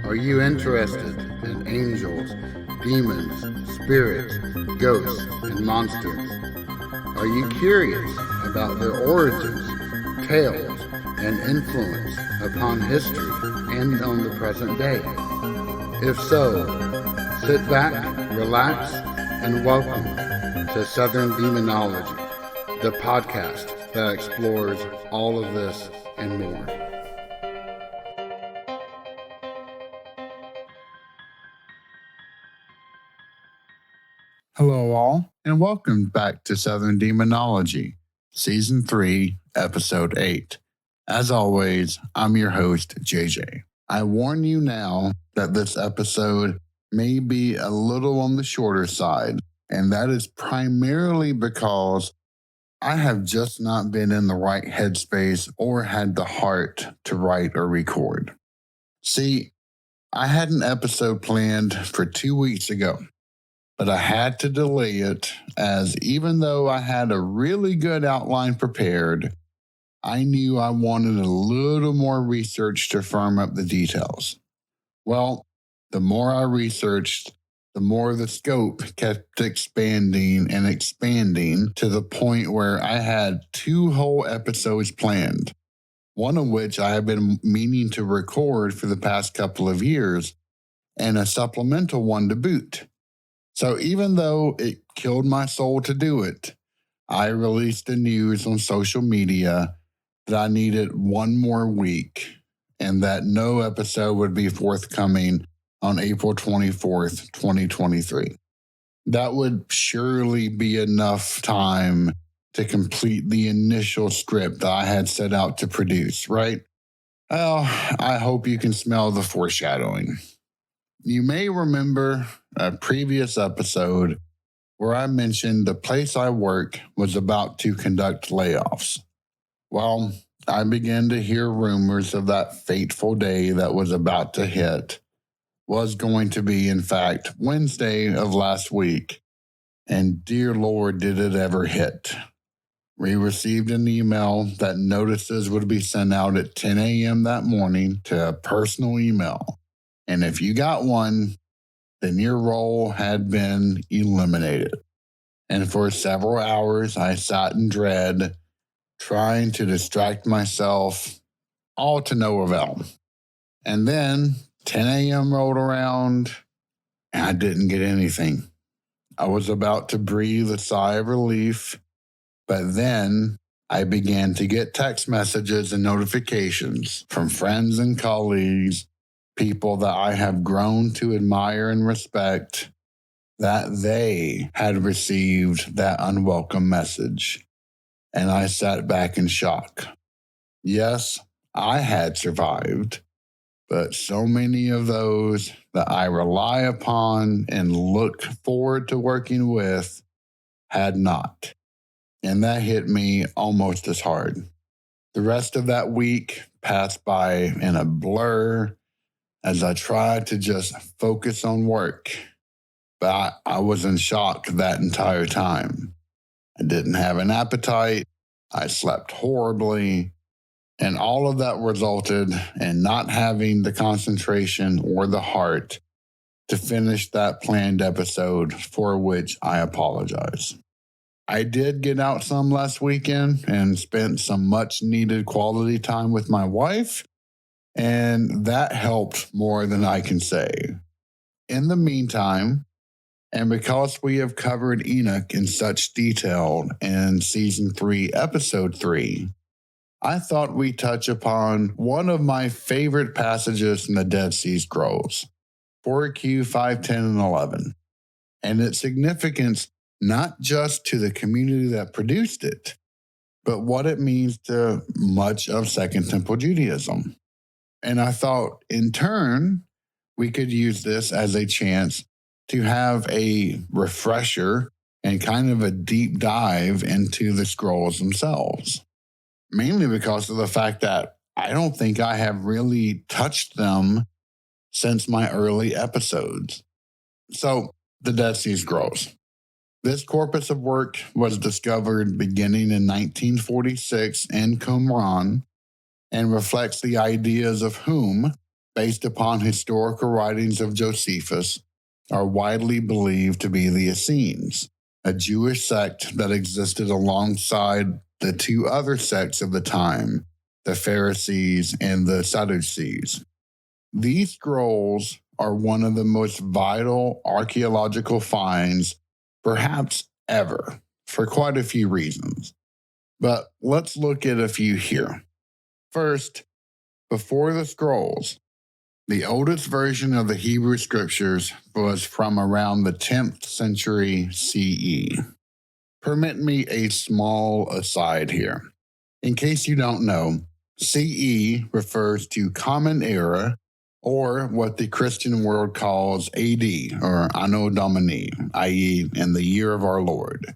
Are you interested in angels, demons, spirits, ghosts, and monsters? Are you curious about their origins, tales, and influence upon history and on the present day? If so, sit back, relax, and welcome to Southern Demonology, the podcast that explores all of this and more. Hello, all, and welcome back to Southern Demonology, Season 3, Episode 8. As always, I'm your host, JJ. I warn you now that this episode may be a little on the shorter side, and that is primarily because I have just not been in the right headspace or had the heart to write or record. See, I had an episode planned for 2 weeks ago, but I had to delay it as even though I had a really good outline prepared, I knew I wanted a little more research to firm up the details. Well, the more I researched, the more the scope kept expanding and expanding to the point where I had 2 whole episodes planned, one of which I have been meaning to record for the past couple of years, and a supplemental one to boot. So even though it killed my soul to do it, I released the news on social media that I needed 1 more week and that no episode would be forthcoming on April 24th, 2023. That would surely be enough time to complete the initial script that I had set out to produce, right? Well, I hope you can smell the foreshadowing. You may remember a previous episode where I mentioned the place I work was about to conduct layoffs. Well, I began to hear rumors of that fateful day that was about to hit was going to be, in fact, Wednesday of last week. And dear Lord, did it ever hit. We received an email that notices would be sent out at 10 a.m. that morning to a personal email. And if you got one, then your role had been eliminated. And for several hours, I sat in dread, trying to distract myself, all to no avail. And then 10 a.m. rolled around, and I didn't get anything. I was about to breathe a sigh of relief, but then I began to get text messages and notifications from friends and colleagues, people that I have grown to admire and respect, that they had received that unwelcome message. And I sat back in shock. Yes, I had survived, but so many of those that I rely upon and look forward to working with had not. And that hit me almost as hard. The rest of that week passed by in a blur as I tried to just focus on work. But I was in shock that entire time. I didn't have an appetite. I slept horribly. And all of that resulted in not having the concentration or the heart to finish that planned episode, for which I apologize. I did get out some last weekend and spent some much needed quality time with my wife, and that helped more than I can say. In the meantime, and because we have covered Enoch in such detail in Season 3, Episode 3, I thought we'd touch upon one of my favorite passages in the Dead Sea Scrolls, 4Q 510 and 11, and its significance not just to the community that produced it, but what it means to much of Second Temple Judaism. And I thought, in turn, we could use this as a chance to have a refresher and kind of a deep dive into the scrolls themselves. Mainly because of the fact that I don't think I have really touched them since my early episodes. So, the Dead Sea Scrolls. This corpus of work was discovered beginning in 1946 in Qumran and reflects the ideas of whom based upon historical writings of Josephus, are widely believed to be the Essenes, a Jewish sect that existed alongside the two other sects of the time, the Pharisees and the Sadducees. These scrolls are one of the most vital archaeological finds, perhaps ever, for quite a few reasons. But let's look at a few here. First, before the scrolls, the oldest version of the Hebrew scriptures was from around the 10th century CE. Permit me a small aside here. In case you don't know, CE refers to Common Era, or what the Christian world calls AD, or Anno Domini, i.e., in the year of our Lord.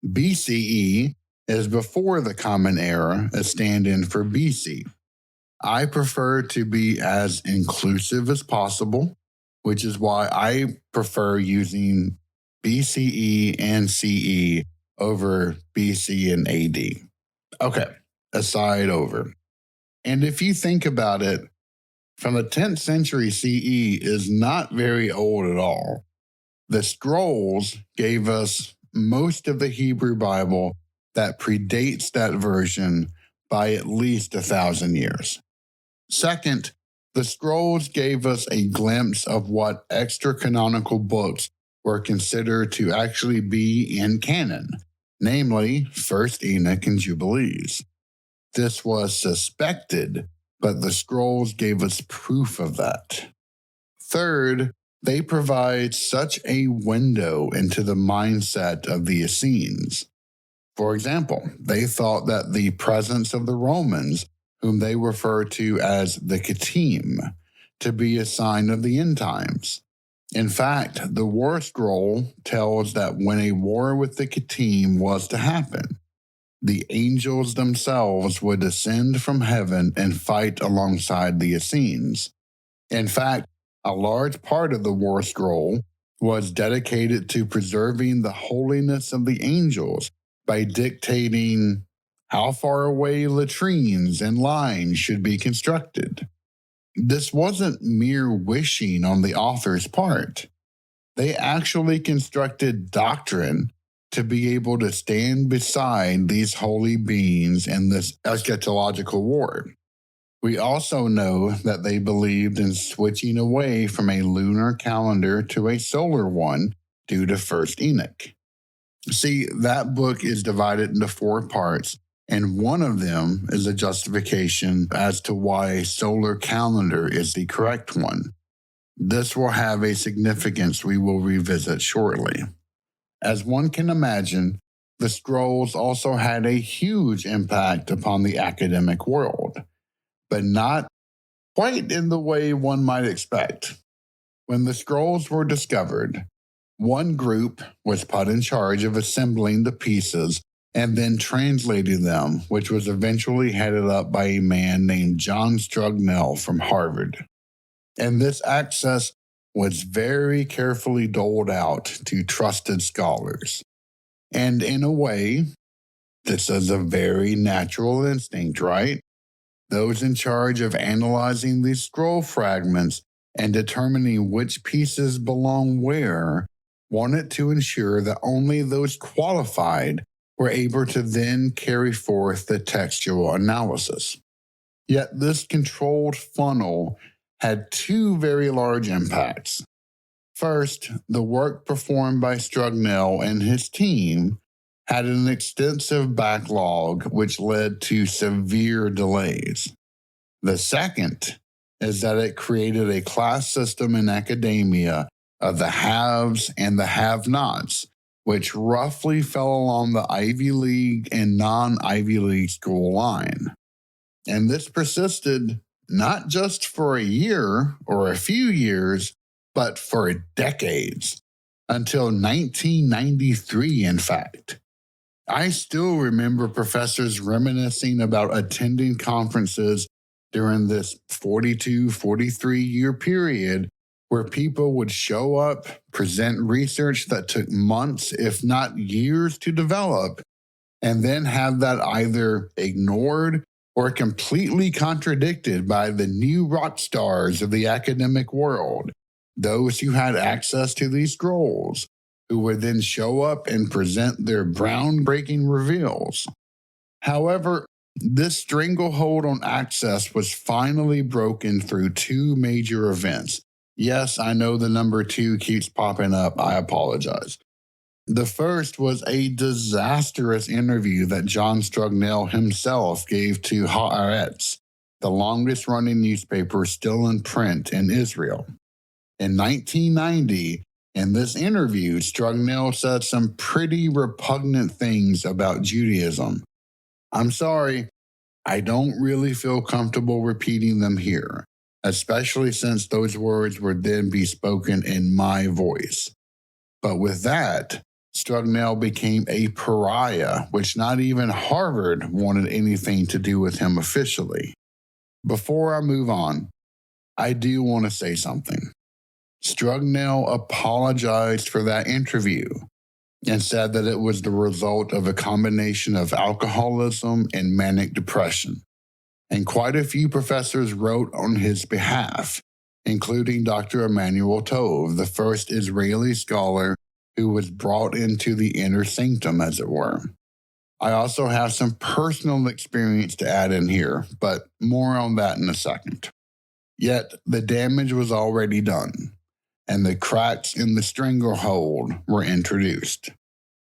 BCE is before the Common Era, a stand-in for BC. I prefer to be as inclusive as possible, which is why I prefer using BCE and CE over BC and AD. Okay, aside over. And if you think about it, from the 10th century CE is not very old at all. The scrolls gave us most of the Hebrew Bible that predates that version by at least 1,000 years. Second, the scrolls gave us a glimpse of what extra-canonical books were considered to actually be in canon, namely 1st Enoch and Jubilees. This was suspected, but the scrolls gave us proof of that. Third, they provide such a window into the mindset of the Essenes. For example, they thought that the presence of the Romans, whom they refer to as the Kettim, to be a sign of the end times. In fact, the war scroll tells that when a war with the Kettim was to happen, the angels themselves would descend from heaven and fight alongside the Essenes. In fact, a large part of the war scroll was dedicated to preserving the holiness of the angels by dictating how far away latrines and lines should be constructed. This wasn't mere wishing on the author's part. They actually constructed doctrine to be able to stand beside these holy beings in this eschatological war. We also know that they believed in switching away from a lunar calendar to a solar one due to 1st Enoch. See, that book is divided into 4 parts, and one of them is a justification as to why a solar calendar is the correct one. This will have a significance we will revisit shortly. As one can imagine, the scrolls also had a huge impact upon the academic world, but not quite in the way one might expect. When the scrolls were discovered, one group was put in charge of assembling the pieces and then translating them, which was eventually headed up by a man named John Strugnell from Harvard. And this access was very carefully doled out to trusted scholars. And in a way, this is a very natural instinct, right? Those in charge of analyzing these scroll fragments and determining which pieces belong where wanted to ensure that only those qualified were able to then carry forth the textual analysis. Yet this controlled funnel had 2 very large impacts. First, the work performed by Strugnell and his team had an extensive backlog which led to severe delays. The second is that it created a class system in academia of the haves and the have-nots, which roughly fell along the Ivy League and non-Ivy League school line. And this persisted not just for a year or a few years, but for decades, until 1993, in fact. I still remember professors reminiscing about attending conferences during this 42, 43-year period where people would show up, present research that took months, if not years, to develop, and then have that either ignored were completely contradicted by the new rock stars of the academic world, those who had access to these scrolls, who would then show up and present their groundbreaking reveals. However, this stranglehold on access was finally broken through two major events. Yes, I know the number 2 keeps popping up. I apologize. The first was a disastrous interview that John Strugnell himself gave to Haaretz, the longest running newspaper still in print in Israel. In 1990, in this interview, Strugnell said some pretty repugnant things about Judaism. I'm sorry, I don't really feel comfortable repeating them here, especially since those words would then be spoken in my voice. But with that, Strugnell became a pariah, which not even Harvard wanted anything to do with him officially. Before I move on, I do want to say something. Strugnell apologized for that interview and said that it was the result of a combination of alcoholism and manic depression. And quite a few professors wrote on his behalf, including Dr. Emmanuel Tov, the first Israeli scholar who was brought into the inner sanctum, as it were. I also have some personal experience to add in here, but more on that in a second. Yet the damage was already done, and the cracks in the stranglehold were introduced.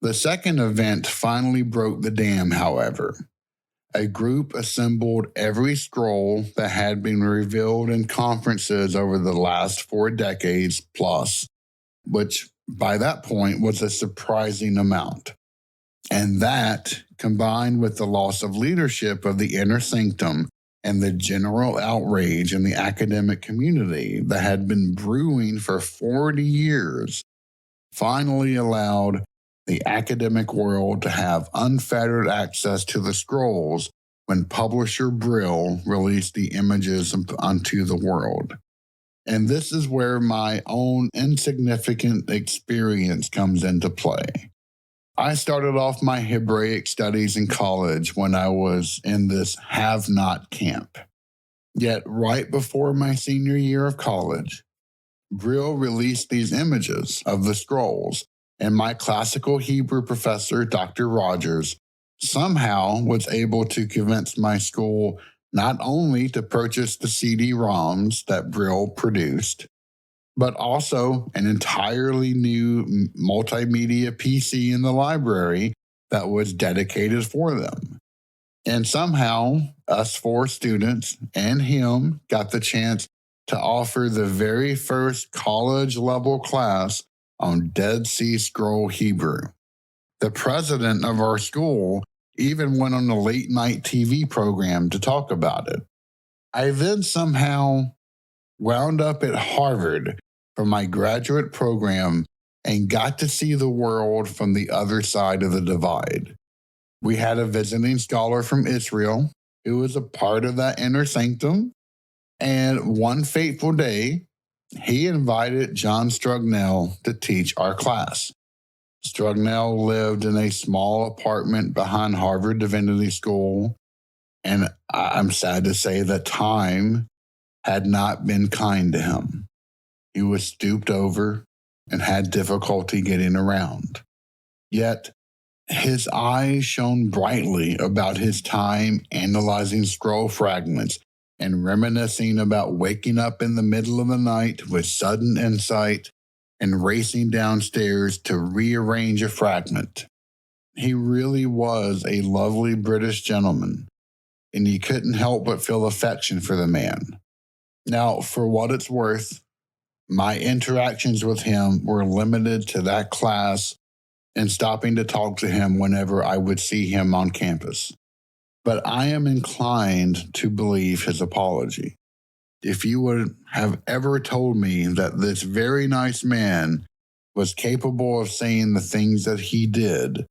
The second event finally broke the dam, however. A group assembled every scroll that had been revealed in conferences over the last 4 decades plus, which by that point was a surprising amount. And that, combined with the loss of leadership of the inner sanctum and the general outrage in the academic community that had been brewing for 40 years, finally allowed the academic world to have unfettered access to the scrolls when publisher Brill released the images onto the world. And this is where my own insignificant experience comes into play. I started off my Hebraic studies in college when I was in this have-not camp. Yet right before my senior year of college, Brill released these images of the scrolls, and my classical Hebrew professor, Dr. Rogers, somehow was able to convince my school not only to purchase the CD-ROMs that Brill produced, but also an entirely new multimedia PC in the library that was dedicated for them. And somehow, us 4 students and him got the chance to offer the very first college-level class on Dead Sea Scroll Hebrew. The president of our school even went on a late-night TV program to talk about it. I then somehow wound up at Harvard for my graduate program and got to see the world from the other side of the divide. We had a visiting scholar from Israel who was a part of that inner sanctum, and one fateful day, he invited John Strugnell to teach our class. Strugnell lived in a small apartment behind Harvard Divinity School, and I'm sad to say that time had not been kind to him. He was stooped over and had difficulty getting around. Yet, his eyes shone brightly about his time analyzing scroll fragments and reminiscing about waking up in the middle of the night with sudden insight and racing downstairs to rearrange a fragment. He really was a lovely British gentleman, and you couldn't help but feel affection for the man. Now, for what it's worth, my interactions with him were limited to that class and stopping to talk to him whenever I would see him on campus. But I am inclined to believe his apology. If you would have ever told me that this very nice man was capable of saying the things that he did,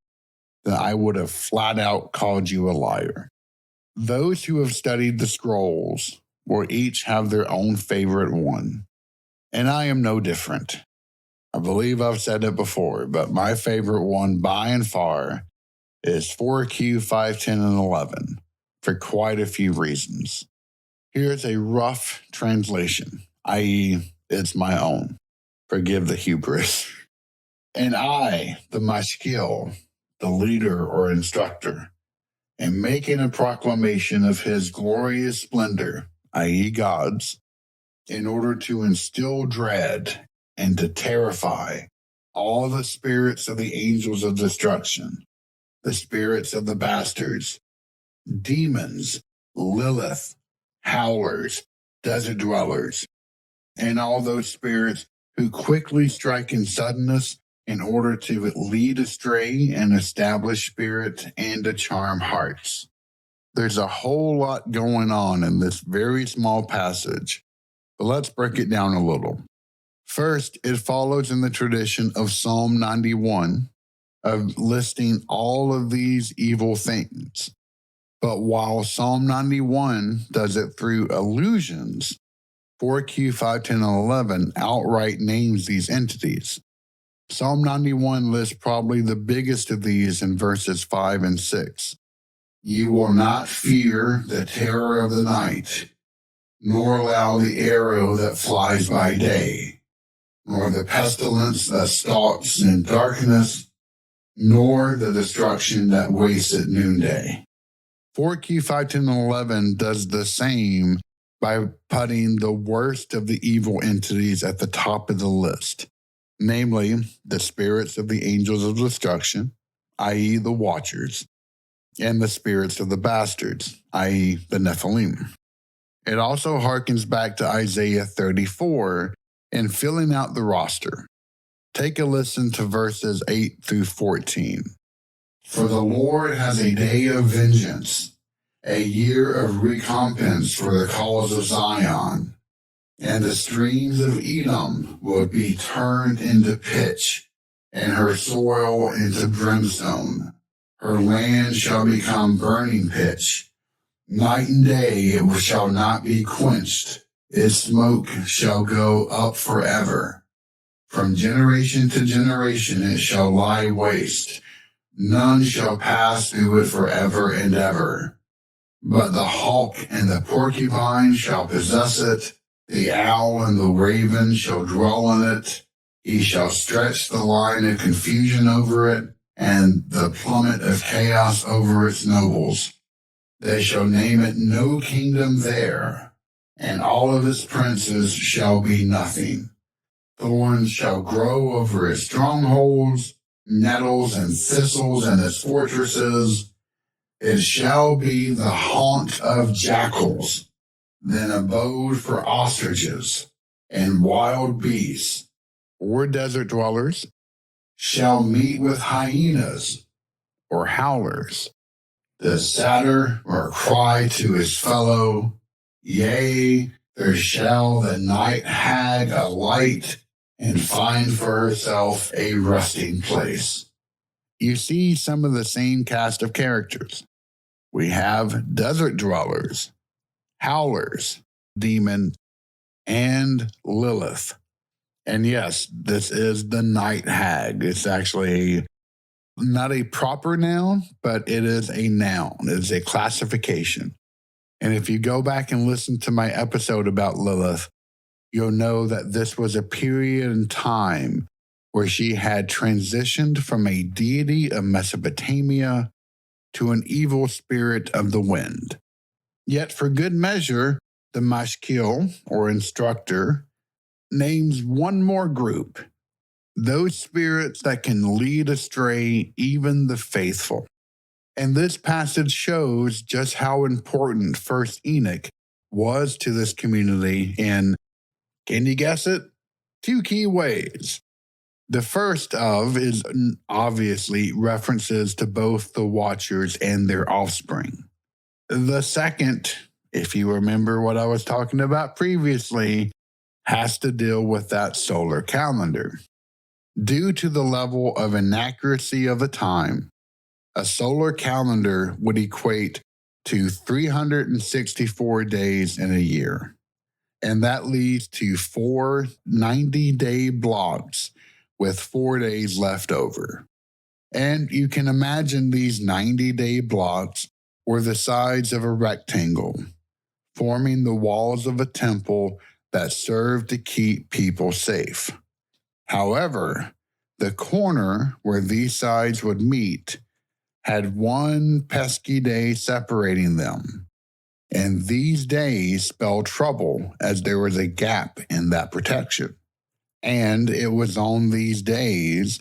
then I would have flat out called you a liar. Those who have studied the scrolls will each have their own favorite one, and I am no different. I believe I've said it before, but my favorite one by and far is 4Q, 5, 10, and 11 for quite a few reasons. Here's a rough translation, i.e., it's my own. Forgive the hubris. And I, the Mashkil, the leader or instructor, am making a proclamation of his glorious splendor, i.e., God's, in order to instill dread and to terrify all the spirits of the angels of destruction, the spirits of the bastards, demons, Lilith, howlers, desert dwellers, and all those spirits who quickly strike in suddenness in order to lead astray and establish spirit and to charm hearts. There's a whole lot going on in this very small passage, but let's break it down a little. First, it follows in the tradition of Psalm 91 of listing all of these evil things. But while Psalm 91 does it through allusions, 4Q 510 and 11 outright names these entities. Psalm 91 lists probably the biggest of these in verses 5 and 6. You will not fear the terror of the night, nor allow the arrow that flies by day, nor the pestilence that stalks in darkness, nor the destruction that wastes at noonday. 4Q 510 and 11 does the same by putting the worst of the evil entities at the top of the list, namely the spirits of the angels of destruction, i.e. the watchers, and the spirits of the bastards, i.e. the Nephilim. It also harkens back to Isaiah 34 in filling out the roster. Take a listen to verses 8 through 14. For the Lord has a day of vengeance, a year of recompense for the cause of Zion, and the streams of Edom will be turned into pitch, and her soil into brimstone. Her land shall become burning pitch. Night and day it shall not be quenched. Its smoke shall go up forever. From generation to generation it shall lie waste. None shall pass through it forever and ever. But the hawk and the porcupine shall possess it. The owl and the raven shall dwell in it. He shall stretch the line of confusion over it, and the plummet of chaos over its nobles. They shall name it no kingdom there, and all of its princes shall be nothing. Thorns shall grow over its strongholds, nettles and thistles in its fortresses. It shall be the haunt of jackals, then abode for ostriches and wild beasts, or desert dwellers, shall meet with hyenas, or howlers. The satyr or cry to his fellow, yea, there shall the night hag alight and find for herself a resting place. You see some of the same cast of characters. We have desert dwellers, howlers, demon, and Lilith. And yes, this is the night hag. It's actually not a proper noun, but it is a noun. It is a classification. And if you go back and listen to my episode about Lilith, you'll know that this was a period in time where she had transitioned from a deity of Mesopotamia to an evil spirit of the wind. Yet for good measure, the Mashkil, or instructor, names one more group, those spirits that can lead astray even the faithful. And this passage shows just how important First Enoch was to this community in, can you guess it? 2 key ways. The first of is obviously references to both the Watchers and their offspring. The second, if you remember what I was talking about previously, has to deal with that solar calendar. Due to the level of inaccuracy of the time, a solar calendar would equate to 364 days in a year. And that leads to 4 90-day blocks with 4 days left over. And you can imagine these 90-day blocks were the sides of a rectangle, forming the walls of a temple that served to keep people safe. However, the corner where these sides would meet had one pesky day separating them, and these days spelled trouble as there was a gap in that protection. And it was on these days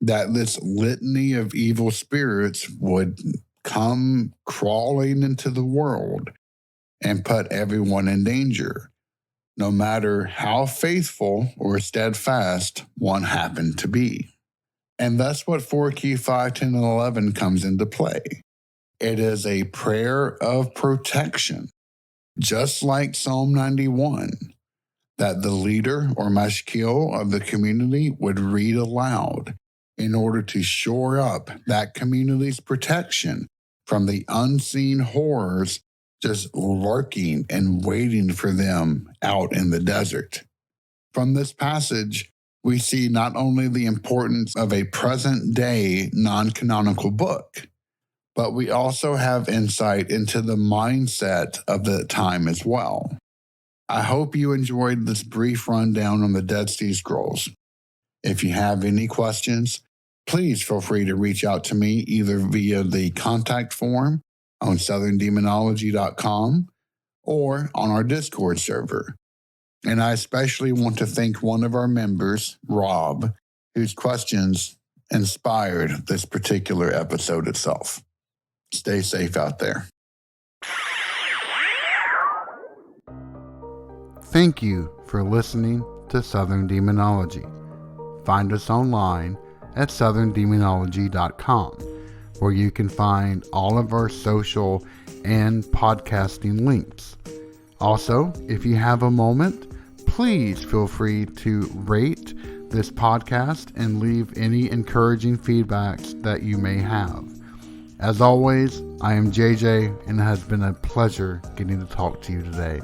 that this litany of evil spirits would come crawling into the world and put everyone in danger, no matter how faithful or steadfast one happened to be. And that's what 4 Key 5, 10, and 11 comes into play. It is a prayer of protection, just like Psalm 91, that the leader or mashkil of the community would read aloud in order to shore up that community's protection from the unseen horrors just lurking and waiting for them out in the desert. From this passage, we see not only the importance of a present-day non-canonical book, but we also have insight into the mindset of the time as well. I hope you enjoyed this brief rundown on the Dead Sea Scrolls. If you have any questions, please feel free to reach out to me either via the contact form on southerndemonology.com or on our Discord server. And I especially want to thank one of our members, Rob, whose questions inspired this particular episode itself. Stay safe out there. Thank you for listening to Southern Demonology. Find us online at southerndemonology.com, where you can find all of our social and podcasting links. Also, if you have a moment, please feel free to rate this podcast and leave any encouraging feedbacks that you may have. As always, I am JJ, and it has been a pleasure getting to talk to you today.